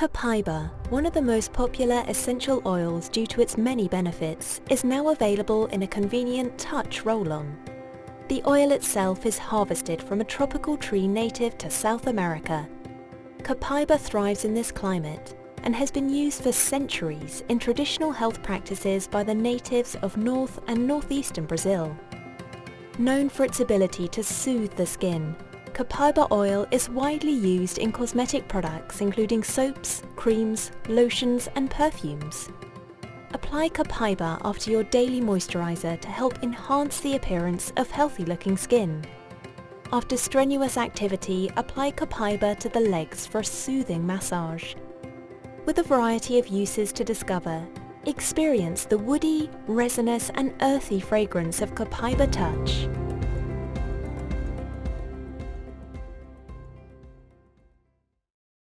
Copaiba, one of the most popular essential oils due to its many benefits, is now available in a convenient touch roll-on. The oil itself is harvested from a tropical tree native to South America. Copaiba thrives in this climate and has been used for centuries in traditional health practices by the natives of North and Northeastern Brazil. Known for its ability to soothe the skin, Copaiba oil is widely used in cosmetic products including soaps, creams, lotions and perfumes. Apply Copaiba after your daily moisturizer to help enhance the appearance of healthy-looking skin. After strenuous activity, apply Copaiba to the legs for a soothing massage. With a variety of uses to discover, experience the woody, resinous and earthy fragrance of Copaiba Touch.